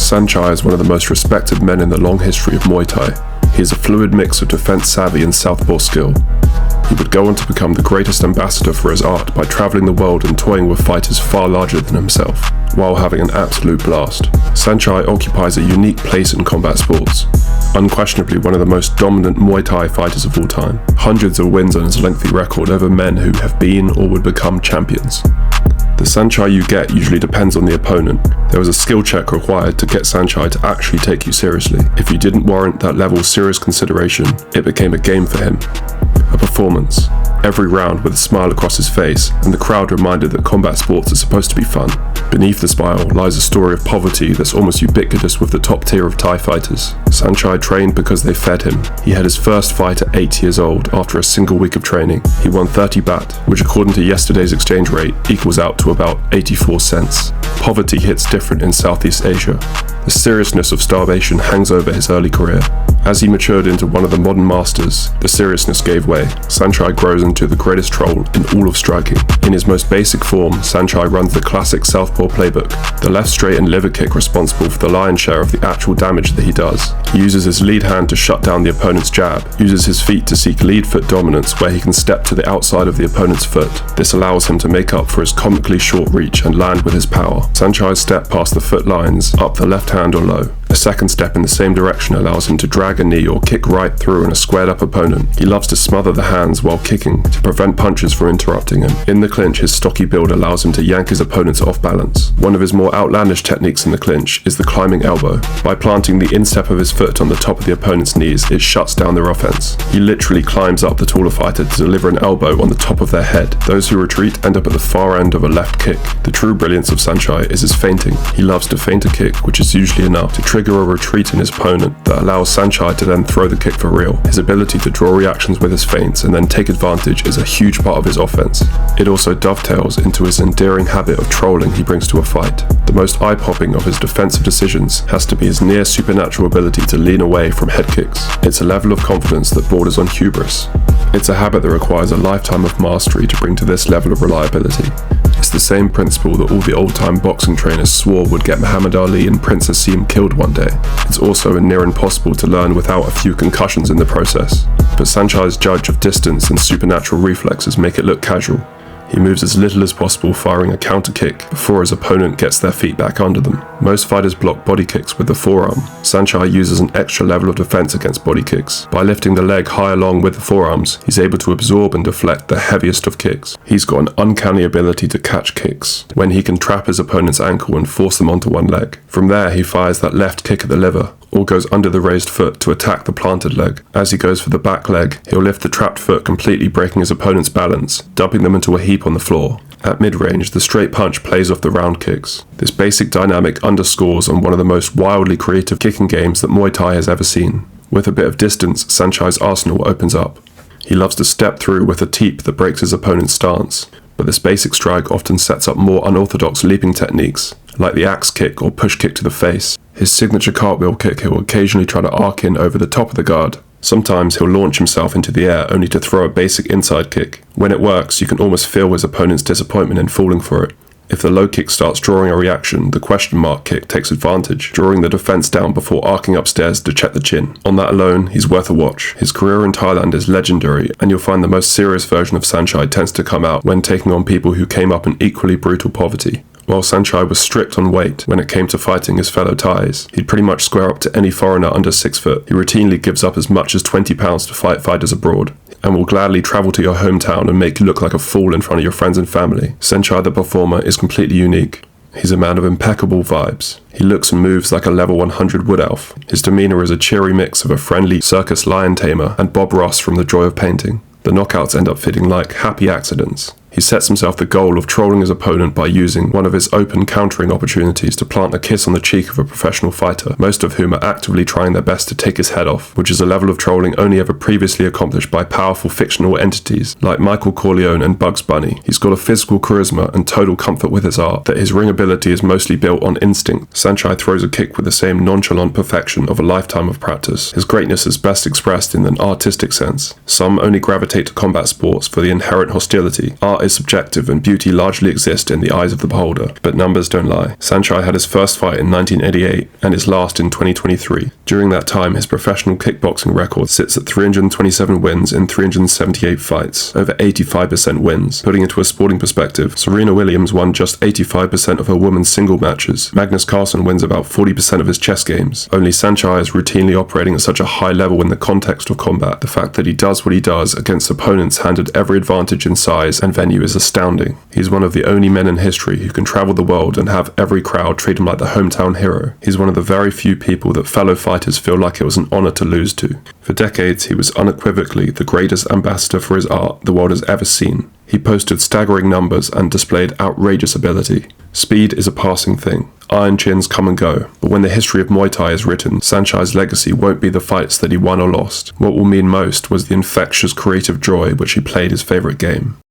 Saenchai is one of the most respected men in the long history of Muay Thai. He is a fluid mix of defense savvy and southpaw skill. He would go on to become the greatest ambassador for his art by traveling the world and toying with fighters far larger than himself, while having an absolute blast. Saenchai occupies a unique place in combat sports. Unquestionably one of the most dominant Muay Thai fighters of all time. Hundreds of wins on his lengthy record over men who have been or would become champions. The Saenchai you get usually depends on the opponent. There was a skill check required to get Saenchai to actually take you seriously. If you didn't warrant that level of serious consideration, it became a game for him. A performance. Every round with a smile across his face, and the crowd reminded that combat sports are supposed to be fun. Beneath the smile lies a story of poverty that's almost ubiquitous with the top tier of Thai fighters. Saenchai trained because they fed him. He had his first fight at 8 years old after a single week of training. He won 30 baht, which according to yesterday's exchange rate equals out to about 84 cents. Poverty hits different in Southeast Asia. The seriousness of starvation hangs over his early career. As he matured into one of the modern masters, the seriousness gave way. Saenchai grows into the greatest troll in all of striking. In his most basic form, Saenchai runs the classic southpaw playbook, the left straight and liver kick responsible for the lion's share of the actual damage that he does. He uses his lead hand to shut down the opponent's jab, uses his feet to seek lead foot dominance where he can step to the outside of the opponent's foot. This allows him to make up for his comically short reach and land with his power. Saenchai's step past the foot lines, up the left hand or low. A second step in the same direction allows him to drag a knee or kick right through a squared up opponent. He loves to smother the hands while kicking to prevent punches from interrupting him. In the clinch, his stocky build allows him to yank his opponents off balance. One of his more outlandish techniques in the clinch is the climbing elbow. By planting the instep of his foot on the top of the opponent's knees, it shuts down their offense. He literally climbs up the taller fighter to deliver an elbow on the top of their head. Those who retreat end up at the far end of a left kick. The true brilliance of Saenchai is his feinting. He loves to feint a kick, which is usually enough to trigger a retreat in his opponent that allows Saenchai to then throw the kick for real. His ability to draw reactions with his feints and then take advantage is a huge part of his offense. It also dovetails into his endearing habit of trolling he brings to a fight. The most eye-popping of his defensive decisions has to be his near supernatural ability to lean away from head kicks. It's a level of confidence that borders on hubris. It's a habit that requires a lifetime of mastery to bring to this level of reliability. It's the same principle that all the old-time boxing trainers swore would get Muhammad Ali and Prince Asim killed one day. It's also near impossible to learn without a few concussions in the process. But Saenchai's judge of distance and supernatural reflexes make it look casual. He moves as little as possible, firing a counter kick before his opponent gets their feet back under them. Most fighters block body kicks with the forearm. Saenchai uses an extra level of defense against body kicks. By lifting the leg high along with the forearms, he's able to absorb and deflect the heaviest of kicks. He's got an uncanny ability to catch kicks, when he can trap his opponent's ankle and force them onto one leg. From there, he fires that left kick at the liver, or goes under the raised foot to attack the planted leg. As he goes for the back leg, he'll lift the trapped foot, completely breaking his opponent's balance, dumping them into a heap on the floor. At mid-range, the straight punch plays off the round kicks. This basic dynamic underscores on one of the most wildly creative kicking games that Muay Thai has ever seen. With a bit of distance, Saenchai's arsenal opens up. He loves to step through with a teep that breaks his opponent's stance, but this basic strike often sets up more unorthodox leaping techniques, like the axe kick or push kick to the face. His signature cartwheel kick he'll occasionally try to arc in over the top of the guard. Sometimes he'll launch himself into the air only to throw a basic inside kick. When it works, you can almost feel his opponent's disappointment in falling for it. If the low kick starts drawing a reaction, the question mark kick takes advantage, drawing the defense down before arcing upstairs to check the chin. On that alone, he's worth a watch. His career in Thailand is legendary, and you'll find the most serious version of Saenchai tends to come out when taking on people who came up in equally brutal poverty. While Saenchai was strict on weight when it came to fighting his fellow Thais, he'd pretty much square up to any foreigner under 6 foot. He routinely gives up as much as 20 pounds to fight fighters abroad, and will gladly travel to your hometown and make you look like a fool in front of your friends and family. Saenchai the performer is completely unique. He's a man of impeccable vibes. He looks and moves like a level 100 wood elf. His demeanour is a cheery mix of a friendly circus lion tamer and Bob Ross from The Joy of Painting. The knockouts end up feeling like happy accidents. He sets himself the goal of trolling his opponent by using one of his open countering opportunities to plant a kiss on the cheek of a professional fighter, most of whom are actively trying their best to take his head off, which is a level of trolling only ever previously accomplished by powerful fictional entities like Michael Corleone and Bugs Bunny. He's got a physical charisma and total comfort with his art that his ring ability is mostly built on instinct. Saenchai throws a kick with the same nonchalant perfection of a lifetime of practice. His greatness is best expressed in an artistic sense. Some only gravitate to combat sports for the inherent hostility. Art Art is subjective and beauty largely exists in the eyes of the beholder, but numbers don't lie. Saenchai had his first fight in 1988 and his last in 2023. During that time, his professional kickboxing record sits at 327 wins in 378 fights, over 85% wins. Putting into a sporting perspective, Serena Williams won just 85% of her women's single matches. Magnus Carlsen wins about 40% of his chess games. Only Saenchai is routinely operating at such a high level in the context of combat. The fact that he does what he does against opponents handed every advantage in size and venue is astounding. He's one of the only men in history who can travel the world and have every crowd treat him like the hometown hero. He's one of the very few people that fellow fighters feel like it was an honor to lose to. For decades, he was unequivocally the greatest ambassador for his art the world has ever seen. He posted staggering numbers and displayed outrageous ability. Speed is a passing thing. Iron chins come and go, but when the history of Muay Thai is written, Saenchai's legacy won't be the fights that he won or lost. What will mean most was the infectious creative joy which he played his favorite game.